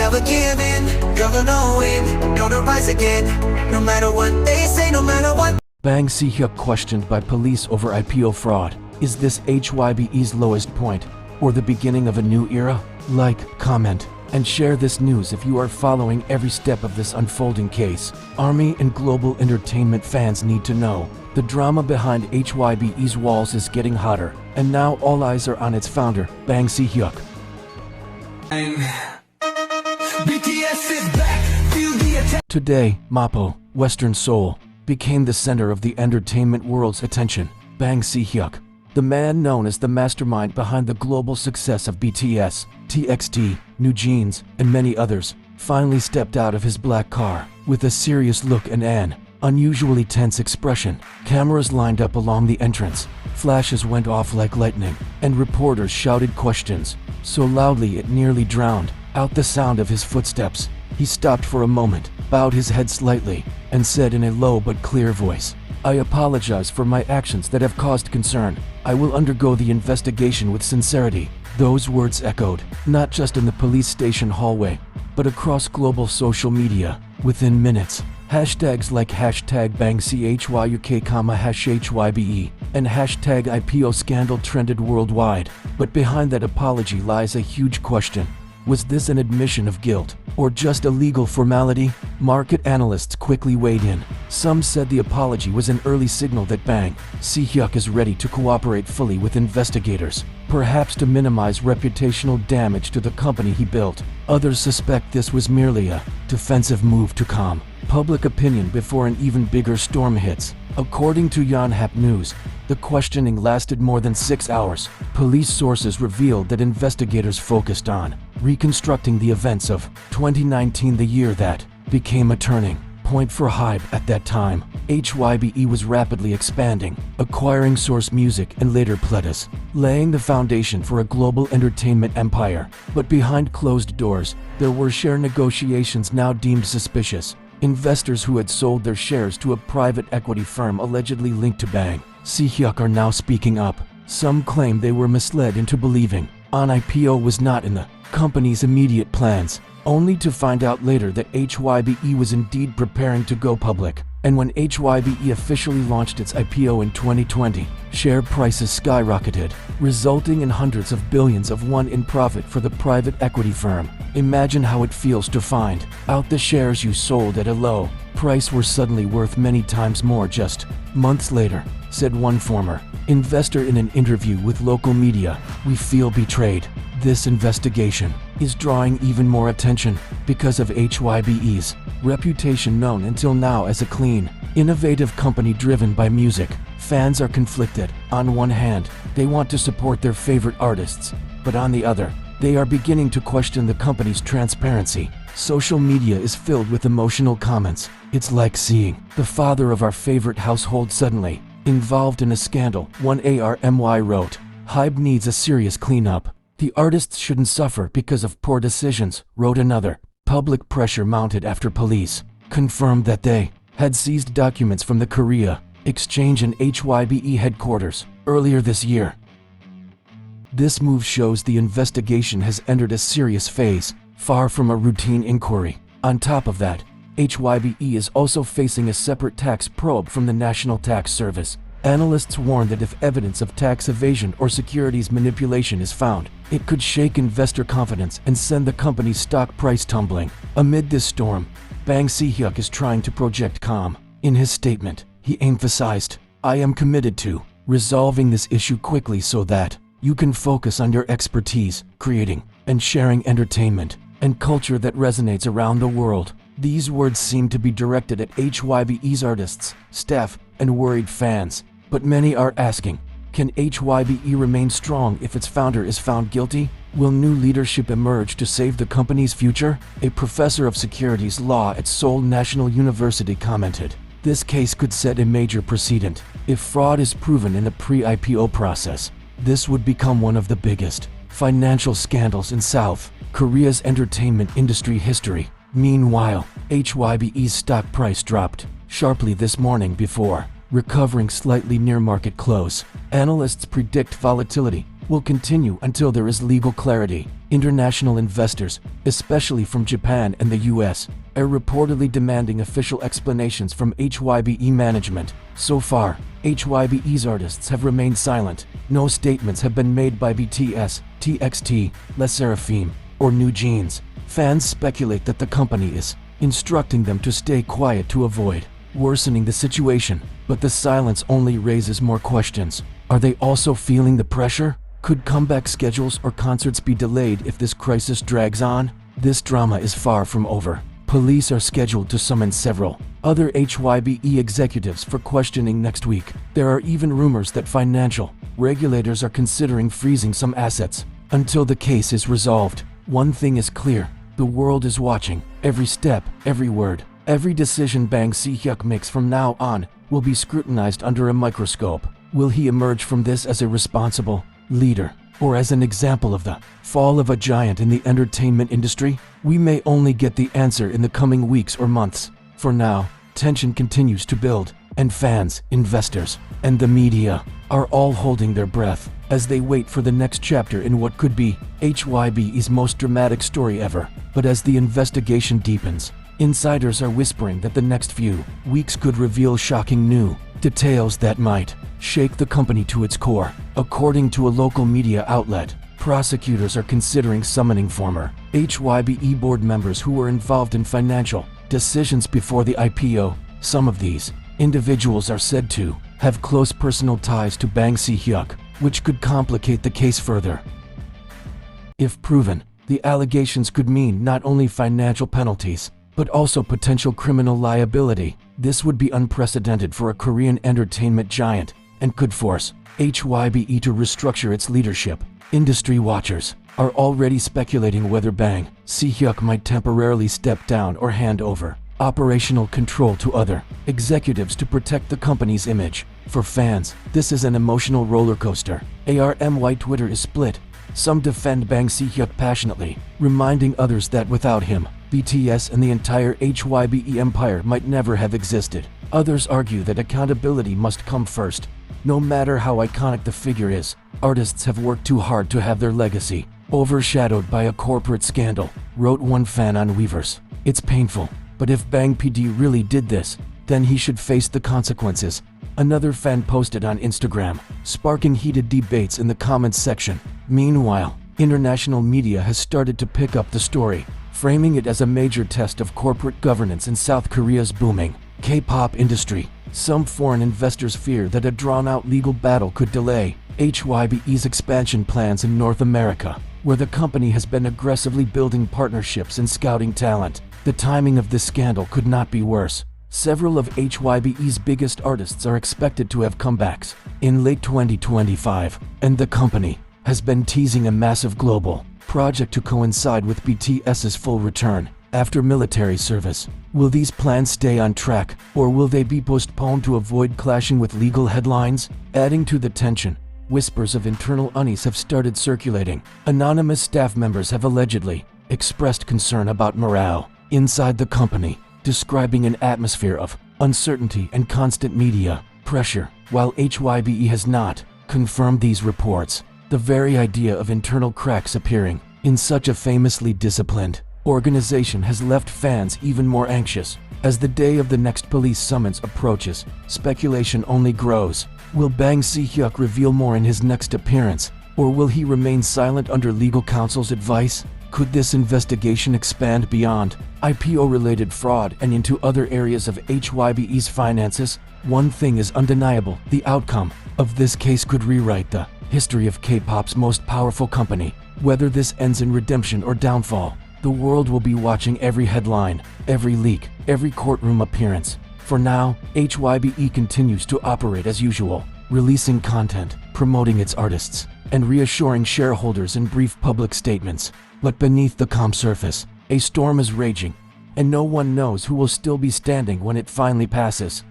never give in. You're gonna win, gonna rise again. No matter what they say, no matter what. Bang Si-hyuk questioned by police over IPO fraud. Is this HYBE's lowest point, or the beginning of a new era? Like, comment, and share this news if you are following every step of this unfolding case. Army and global entertainment fans need to know. The drama behind HYBE's walls is getting hotter, and now all eyes are on its founder, Bang Si-hyuk. BTS is back, feel the attack. Today, Mapo, Western Seoul, became the center of the entertainment world's attention. Bang Si-hyuk, the man known as the mastermind behind the global success of BTS, TXT, New Jeans, and many others, finally stepped out of his black car with a serious look and an unusually tense expression. Cameras lined up along the entrance, flashes went off like lightning, and reporters shouted questions so loudly it nearly drowned out the sound of his footsteps. He stopped for a moment, bowed his head slightly, and said in a low but clear voice, "I apologize for my actions that have caused concern. I will undergo the investigation with sincerity." Those words echoed, not just in the police station hallway, but across global social media. Within minutes, hashtags like #BangCHYUK, #HYBE, and #IPO scandal trended worldwide. But behind that apology lies a huge question. Was this an admission of guilt, or just a legal formality? Market analysts quickly weighed in. Some said the apology was an early signal that Bang Si-hyuk is ready to cooperate fully with investigators, perhaps to minimize reputational damage to the company he built. Others suspect this was merely a defensive move to calm public opinion before an even bigger storm hits. According to Yonhap News, the questioning lasted more than 6 hours. Police sources revealed that investigators focused on reconstructing the events of 2019, the year that became a turning point for HYBE. At that time, HYBE was rapidly expanding, acquiring Source Music and later Pledis, laying the foundation for a global entertainment empire. But behind closed doors, there were share negotiations now deemed suspicious. Investors who had sold their shares to a private equity firm allegedly linked to Bang Si-hyuk are now speaking up. Some claim they were misled into believing an IPO was not in the company's immediate plans, only to find out later that HYBE was indeed preparing to go public. And when HYBE officially launched its IPO in 2020, share prices skyrocketed, resulting in hundreds of billions of won in profit for the private equity firm. Imagine how it feels to find out the shares you sold at a low price were suddenly worth many times more just months later, said one former investor in an interview with local media. "We feel betrayed. This investigation is drawing even more attention because of HYBE's reputation, known until now as a clean, innovative company driven by music. Fans are conflicted. On one hand, they want to support their favorite artists, but on the other, they are beginning to question the company's transparency. Social media is filled with emotional comments. It's like seeing the father of our favorite household suddenly involved in a scandal," one ARMY wrote. "HYBE needs a serious cleanup. The artists shouldn't suffer because of poor decisions," wrote another. Public pressure mounted after police confirmed that they had seized documents from the Korea Exchange and HYBE headquarters earlier this year. This move shows the investigation has entered a serious phase, far from a routine inquiry. On top of that, HYBE is also facing a separate tax probe from the National Tax Service. Analysts warn that if evidence of tax evasion or securities manipulation is found, it could shake investor confidence and send the company's stock price tumbling. Amid this storm, Bang Si-hyuk is trying to project calm. In his statement, he emphasized, "I am committed to resolving this issue quickly so that you can focus on your expertise, creating and sharing entertainment and culture that resonates around the world." These words seem to be directed at HYBE's artists, staff, and worried fans. But many are asking, can HYBE remain strong if its founder is found guilty? Will new leadership emerge to save the company's future? A professor of securities law at Seoul National University commented, "This case could set a major precedent. If fraud is proven in the pre-IPO process, this would become one of the biggest financial scandals in South Korea's entertainment industry history." Meanwhile, HYBE's stock price dropped sharply this morning before recovering slightly near market close. Analysts predict volatility will continue until there is legal clarity. International investors, especially from Japan and the US, are reportedly demanding official explanations from HYBE management. So far, HYBE's artists have remained silent. No statements have been made by BTS, TXT, Les Seraphim, or New Jeans. Fans speculate that the company is instructing them to stay quiet to avoid worsening the situation, but the silence only raises more questions. Are they also feeling the pressure? Could comeback schedules or concerts be delayed if this crisis drags on? This drama is far from over. Police are scheduled to summon several other HYBE executives for questioning next week. There are even rumors that financial regulators are considering freezing some assets until the case is resolved. One thing is clear: the world is watching. Every step, every word, every decision Bang Si-hyuk makes from now on will be scrutinized under a microscope. Will he emerge from this as a responsible leader, or as an example of the fall of a giant in the entertainment industry? We may only get the answer in the coming weeks or months. For now, tension continues to build, and fans, investors, and the media are all holding their breath as they wait for the next chapter in what could be HYBE's most dramatic story ever. But as the investigation deepens, insiders are whispering that the next few weeks could reveal shocking new details that might shake the company to its core. According to a local media outlet, prosecutors are considering summoning former HYBE board members who were involved in financial decisions before the IPO. Some of these individuals are said to have close personal ties to Bang Si-hyuk, which could complicate the case further. If proven, the allegations could mean not only financial penalties, but also potential criminal liability. This would be unprecedented for a Korean entertainment giant and could force HYBE to restructure its leadership. Industry watchers are already speculating whether Bang Si-hyuk might temporarily step down or hand over operational control to other executives to protect the company's image. For fans, this is an emotional roller coaster. ARMY Twitter is split. Some defend Bang Si-hyuk passionately, reminding others that without him, BTS and the entire HYBE empire might never have existed. Others argue that accountability must come first. No matter how iconic the figure is, artists have worked too hard to have their legacy overshadowed by a corporate scandal, wrote one fan on Weverse. It's painful, but if Bang PD really did this, then he should face the consequences. Another fan posted on Instagram, sparking heated debates in the comments section. Meanwhile, international media has started to pick up the story, framing it as a major test of corporate governance in South Korea's booming K-pop industry. Some foreign investors fear that a drawn-out legal battle could delay HYBE's expansion plans in North America, where the company has been aggressively building partnerships and scouting talent. The timing of this scandal could not be worse. Several of HYBE's biggest artists are expected to have comebacks in late 2025, and the company has been teasing a massive global project to coincide with BTS's full return after military service. Will these plans stay on track, or will they be postponed to avoid clashing with legal headlines? Adding to the tension, whispers of internal unease have started circulating. Anonymous staff members have allegedly expressed concern about morale inside the company, describing an atmosphere of uncertainty and constant media pressure. While HYBE has not confirmed these reports, the very idea of internal cracks appearing in such a famously disciplined organization has left fans even more anxious. As the day of the next police summons approaches, speculation only grows. Will Bang Si-hyuk reveal more in his next appearance, or will he remain silent under legal counsel's advice? Could this investigation expand beyond IPO-related fraud and into other areas of HYBE's finances? One thing is undeniable: the outcome of this case could rewrite the history of K-pop's most powerful company. Whether this ends in redemption or downfall, the world will be watching every headline, every leak, every courtroom appearance. For now, HYBE continues to operate as usual, releasing content, promoting its artists, and reassuring shareholders in brief public statements. But beneath the calm surface, a storm is raging, and no one knows who will still be standing when it finally passes.